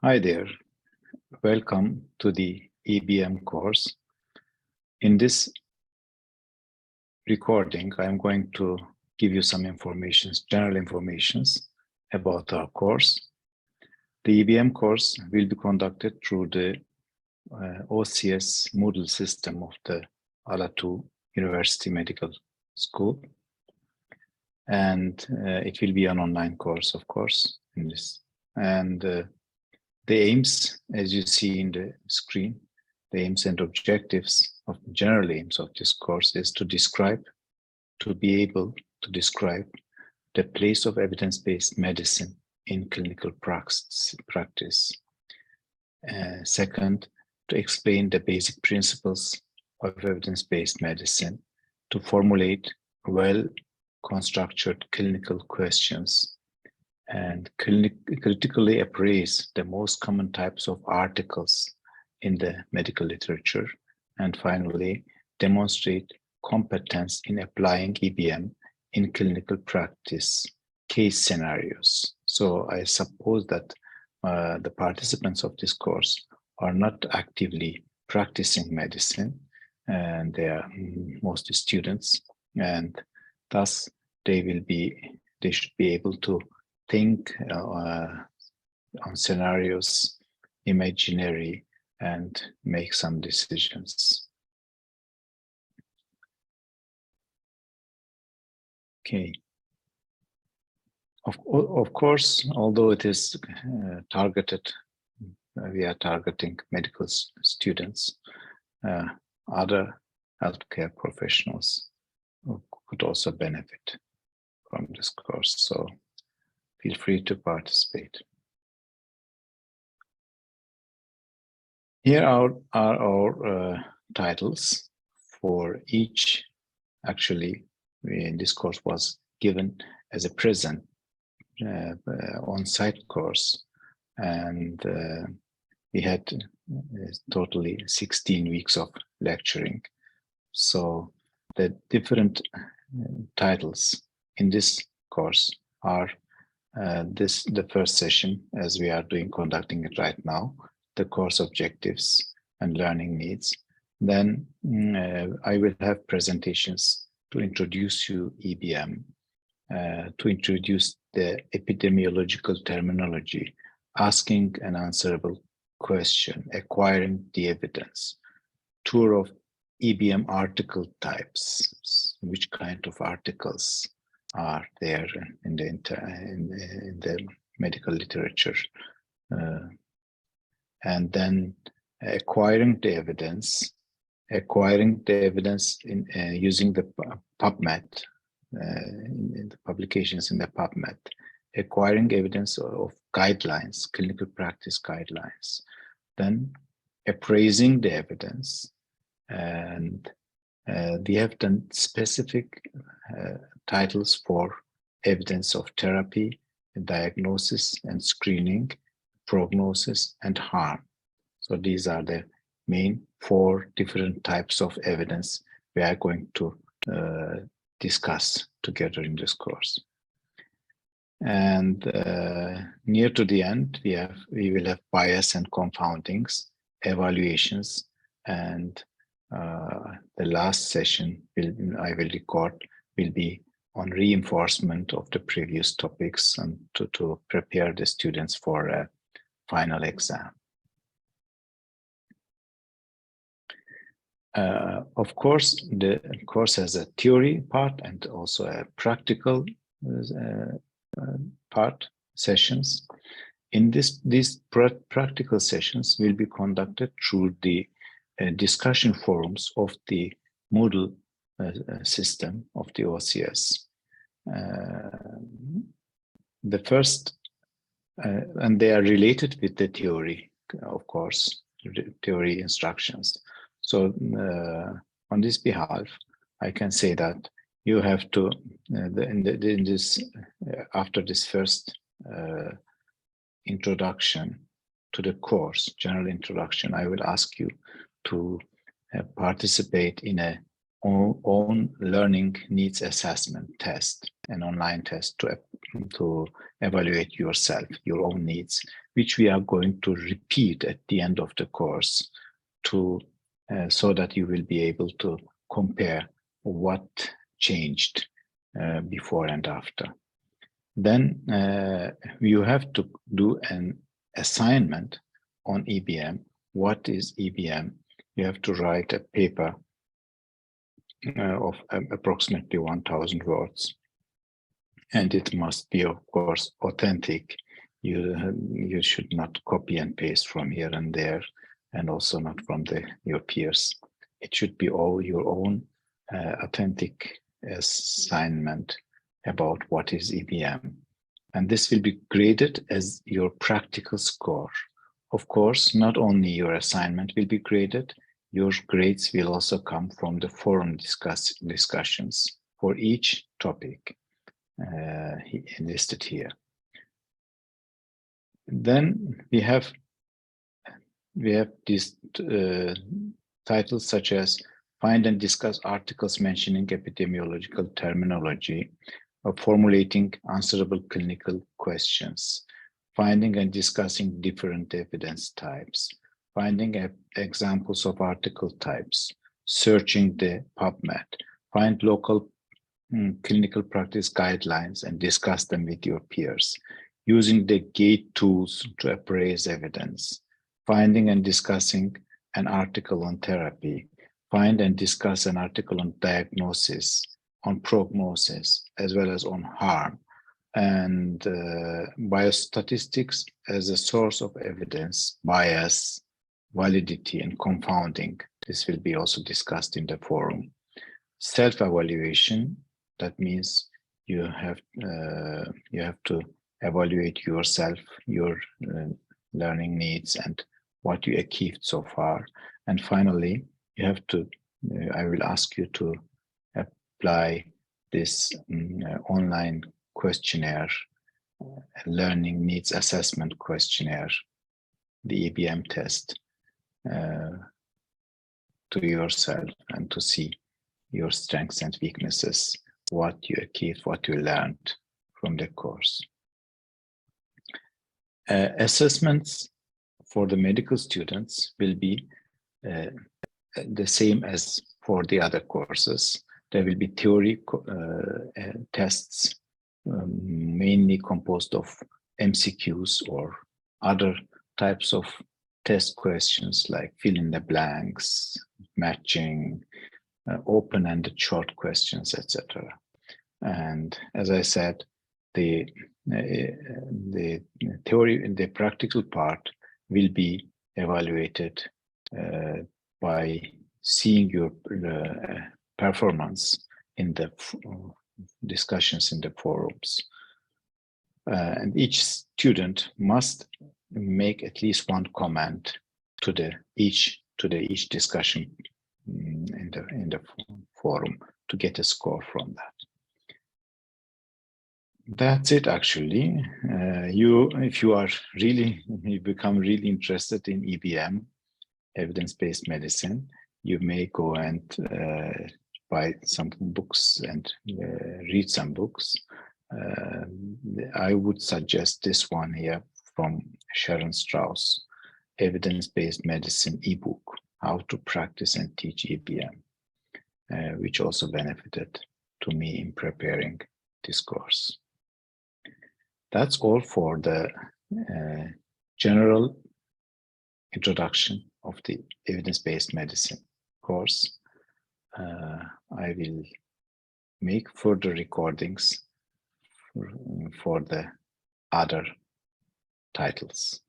Hi there, welcome to the EBM course. In this recording, I'm going to give you some general informations about our course. The EBM course will be conducted through the OCS Moodle system of the Alatu University Medical School. And it will be an online course, of course, in this. And the aims, as you see in the screen, the aims and objectives of the general aims of this course is to be able to describe the place of evidence-based medicine in clinical practice. Second, to explain the basic principles of evidence-based medicine, to formulate well-constructed clinical questions, and critically appraise the most common types of articles in the medical literature, and finally, demonstrate competence in applying EBM in clinical practice case scenarios. So I suppose that the participants of this course are not actively practicing medicine, and they are mostly students, and thus they should be able to think on scenarios, imaginary, and make some decisions. Okay. Of course, although it is targeted, we are targeting medical students, other healthcare professionals could also benefit from this course. So feel free to participate. Here are our titles for each. Actually, this course was given as a present on-site course, and we had totally 16 weeks of lecturing. So the different titles in this course are the first session, as we are conducting it right now, the course objectives and learning needs. Then I will have presentations to introduce you EBM, to introduce the epidemiological terminology, asking an answerable question, acquiring the evidence, tour of EBM article types, which kind of articles are there in the medical literature, and then acquiring the evidence in using the PubMed, in the publications in the PubMed, acquiring evidence of guidelines, clinical practice guidelines, then appraising the evidence, and we have done specific titles for evidence of therapy, diagnosis and screening, prognosis, and harm. So these are the main 4 different types of evidence we are going to discuss together in this course. And near to the end, we will have bias and confoundings, evaluations, and the last session I will record will be on reinforcement of the previous topics and to prepare the students for a final exam. Of course, the course has a theory part and also a practical part sessions. In these practical sessions will be conducted through the discussion forums of the Moodle system of the OCS. The first, and they are related with the theory, of course, theory instructions. So on this behalf, I can say that you have to, after this first introduction to the course, general introduction, I will ask you to participate in a own learning needs assessment test, an online test to to evaluate yourself, your own needs, which we are going to repeat at the end of the course to so that you will be able to compare what changed before and after. Then you have to do an assignment on EBM. What is EBM? You have to write a paper of approximately 1,000 words. And it must be, of course, authentic. You should not copy and paste from here and there, and also not from your peers. It should be all your own authentic assignment about what is EBM. And this will be graded as your practical score. Of course, not only your assignment will be graded, your grades will also come from the forum discussions for each topic listed here. Then we have these titles such as find and discuss articles mentioning epidemiological terminology, formulating answerable clinical questions, finding and discussing different evidence types, finding examples of article types, searching the PubMed, find local clinical practice guidelines and discuss them with your peers, using the GATE tools to appraise evidence, finding and discussing an article on therapy, find and discuss an article on diagnosis, on prognosis, as well as on harm, and biostatistics as a source of evidence, bias, validity, and confounding. This will be also discussed in the forum. Self-evaluation, that means you have to evaluate yourself, your learning needs, and what you achieved so far. And finally, you have to, I will ask you to apply this online questionnaire, learning needs assessment questionnaire, the EBM test, to yourself and to see your strengths and weaknesses, what you achieved, what you learned from the course. Assessments for the medical students will be the same as for the other courses. There will be theory tests, mainly composed of MCQs or other types of test questions like fill in the blanks, matching, open-ended short questions, etc. And as I said, the theory and the practical part will be evaluated by seeing your performance in the discussions in the forums. And each student must make at least one comment to each discussion in the forum to get a score from that. That's it, actually. If you become really interested in EBM, evidence-based medicine, you may go and buy some books and read some books. I would suggest this one here from Sharon Strauss, Evidence-Based Medicine ebook, How to Practice and Teach EBM, which also benefited to me in preparing this course. That's all for the general introduction of the evidence-based medicine course. I will make further recordings for the other titles.